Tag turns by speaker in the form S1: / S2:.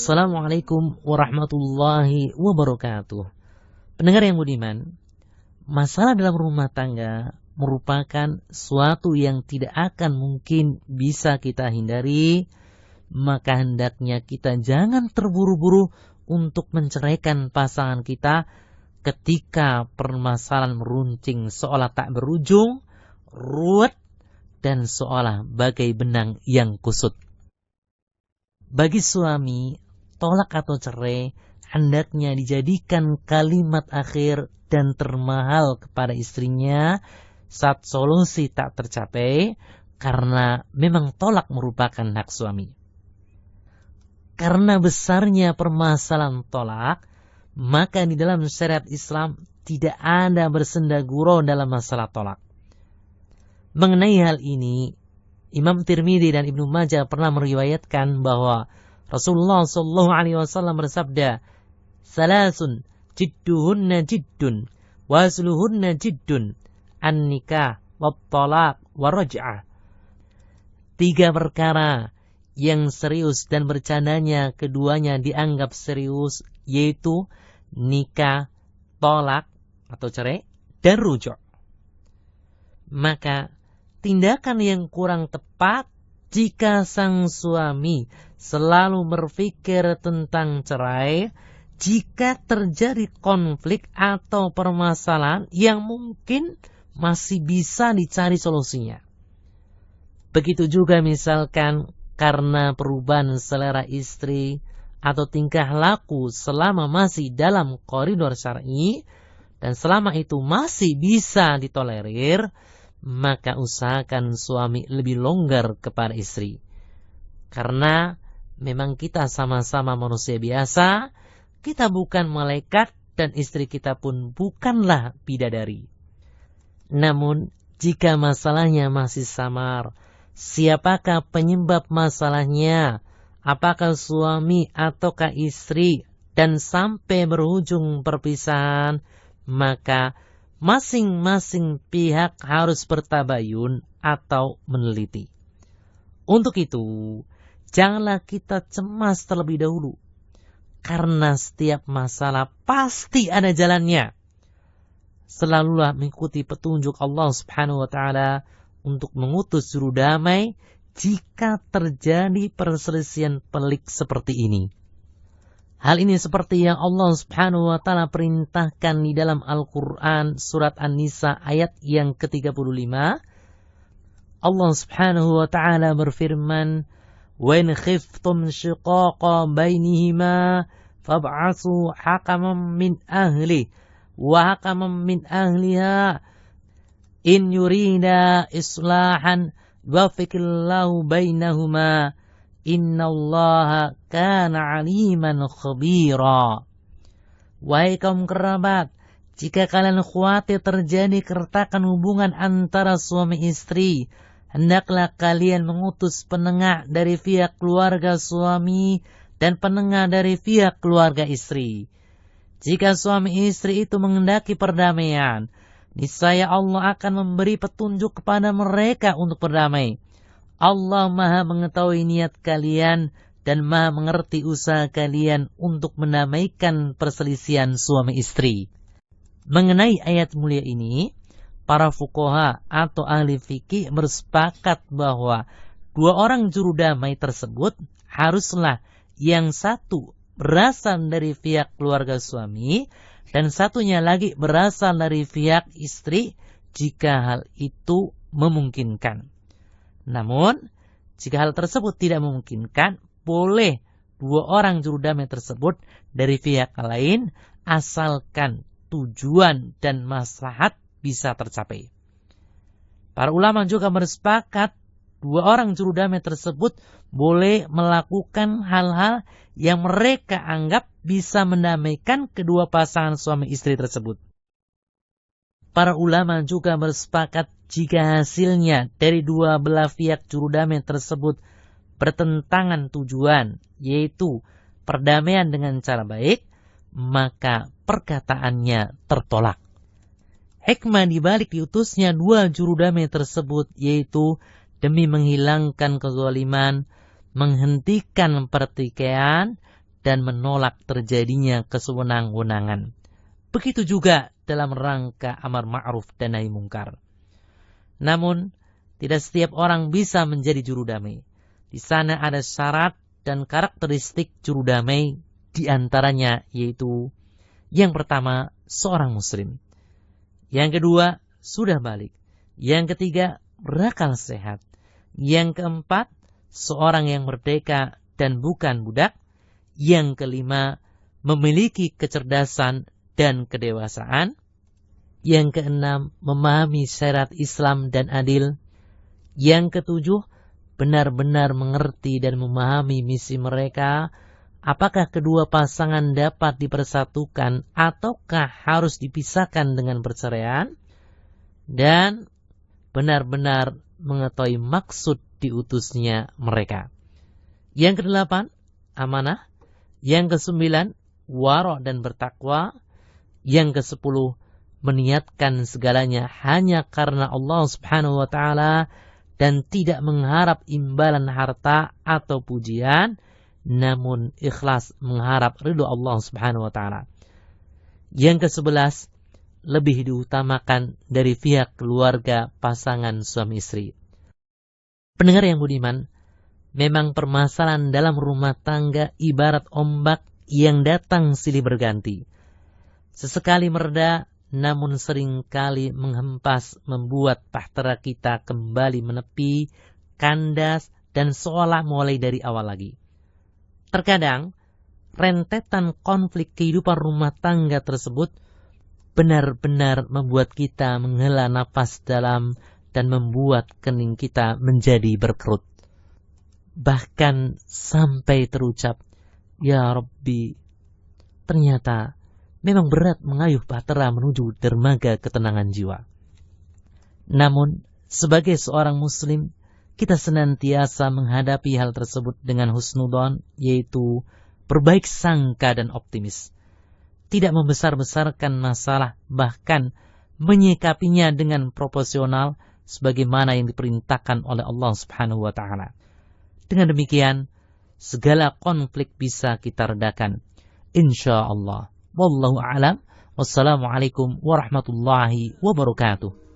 S1: Assalamualaikum warahmatullahi wabarakatuh. Pendengar yang budiman, masalah dalam rumah tangga merupakan suatu yang tidak akan mungkin bisa kita hindari, maka hendaknya kita jangan terburu-buru untuk menceraikan pasangan kita ketika permasalahan meruncing seolah tak berujung, ruwet, dan seolah bagai benang yang kusut. Bagi suami, tolak atau cerai hendaknya dijadikan kalimat akhir dan termahal kepada istrinya saat solusi tak tercapai, karena memang tolak merupakan hak suami. Karena besarnya permasalahan tolak, maka di dalam syariat Islam tidak ada bersenda gurau dalam masalah tolak. Mengenai hal ini, Imam Tirmidzi dan Ibnu Majah pernah meriwayatkan bahwa Rasulullah SAW bersabda, "Salasun jidduhunna jiddun, wasluhunna jiddun, an-nikah, wat-talaq, waraj'ah." 3 perkara yang serius dan bercandanya keduanya dianggap serius, yaitu nikah, tolak atau cerai, dan rujuk. Maka tindakan yang kurang tepat jika sang suami selalu berpikir tentang cerai jika terjadi konflik atau permasalahan yang mungkin masih bisa dicari solusinya. Begitu juga misalkan karena perubahan selera istri atau tingkah laku selama masih dalam koridor syar'i dan selama itu masih bisa ditolerir, maka usahakan suami lebih longgar kepada istri. Karena memang kita sama-sama manusia biasa, kita bukan malaikat dan istri kita pun bukanlah bidadari. Namun, jika masalahnya masih samar, siapakah penyebab masalahnya? Apakah suami ataukah istri? Dan sampai berujung perpisahan, maka masing-masing pihak harus bertabayun atau meneliti. Untuk itu, janganlah kita cemas terlebih dahulu, karena setiap masalah pasti ada jalannya. Selalulah mengikuti petunjuk Allah Subhanahu wa Ta'ala untuk mengutus juru damai jika terjadi perselisihan pelik seperti ini. Hal ini seperti yang Allah Subhanahu wa Ta'ala perintahkan di dalam Al-Quran surat An-Nisa ayat yang ke-35. Allah Subhanahu wa Ta'ala berfirman, "Wa in khiftum shiqaqa bainihima fab'atsu hakaman min ahli wa hakaman min ahliha in yurida islahan wafiqillahu bainahuma. Innallaha kana aliman khabira." Wahai kaum kerabat, jika kalian khawatir terjadi keretakan hubungan antara suami istri, hendaklah kalian mengutus penengah dari pihak keluarga suami dan penengah dari pihak keluarga istri. Jika suami istri itu menghendaki perdamaian, niscaya Allah akan memberi petunjuk kepada mereka untuk berdamai. Allah Maha mengetahui niat kalian dan Maha mengerti usaha kalian untuk mendamaikan perselisihan suami istri. Mengenai ayat mulia ini, para fuqaha atau ahli fikih bersepakat bahwa 2 orang juru damai tersebut haruslah yang satu berasal dari pihak keluarga suami dan satunya lagi berasal dari pihak istri jika hal itu memungkinkan. Namun, jika hal tersebut tidak memungkinkan, boleh 2 orang juru damai tersebut dari pihak lain asalkan tujuan dan maslahat bisa tercapai. Para ulama juga bersepakat 2 orang juru damai tersebut boleh melakukan hal-hal yang mereka anggap bisa mendamaikan kedua pasangan suami istri tersebut. Para ulama juga bersepakat jika hasilnya dari 2 belah pihak juru damai tersebut bertentangan tujuan, yaitu perdamaian dengan cara baik, maka perkataannya tertolak. Hikmah dibalik diutusnya 2 juru damai tersebut yaitu demi menghilangkan kezaliman, menghentikan pertikaian, dan menolak terjadinya kesewenang-wenangan. Begitu juga dalam rangka amar ma'ruf dan nahi mungkar. Namun, tidak setiap orang bisa menjadi juru damai. Di sana ada syarat dan karakteristik juru damai, di antaranya yaitu yang pertama, seorang muslim. Yang kedua, sudah balik. Yang ketiga, berakal sehat. Yang keempat, seorang yang merdeka dan bukan budak. Yang kelima, memiliki kecerdasan dan kedewasaan. Yang keenam, memahami syariat Islam dan adil. Yang ketujuh, benar-benar mengerti dan memahami misi mereka. Apakah kedua pasangan dapat dipersatukan ataukah harus dipisahkan dengan perceraian? Dan benar-benar mengetahui maksud diutusnya mereka. Yang kedelapan, amanah. Yang kesembilan, wara' dan bertakwa. Yang kesepuluh, meniatkan segalanya hanya karena Allah Subhanahu wa ta'ala dan tidak mengharap imbalan harta atau pujian, namun ikhlas mengharap ridho Allah Subhanahu wa ta'ala. Yang ke-11, lebih diutamakan dari pihak keluarga pasangan suami istri. Pendengar yang budiman, memang permasalahan dalam rumah tangga ibarat ombak yang datang silih berganti. Sesekali mereda, namun seringkali menghempas, membuat bahtera kita kembali menepi, kandas, dan seolah mulai dari awal lagi. Terkadang, rentetan konflik kehidupan rumah tangga tersebut benar-benar membuat kita menghela nafas dalam dan membuat kening kita menjadi berkerut. Bahkan sampai terucap, "Ya Rabbi, ternyata memang berat mengayuh bahtera menuju dermaga ketenangan jiwa." Namun, sebagai seorang muslim, kita senantiasa menghadapi hal tersebut dengan husnudon, yaitu berbaik sangka dan optimis. Tidak membesar-besarkan masalah, bahkan menyikapinya dengan proporsional sebagaimana yang diperintahkan oleh Allah Subhanahu wa ta'ala. Dengan demikian, segala konflik bisa kita redakan, insya Allah. Wallahu a'lam. Wassalamualaikum warahmatullahi wabarakatuh.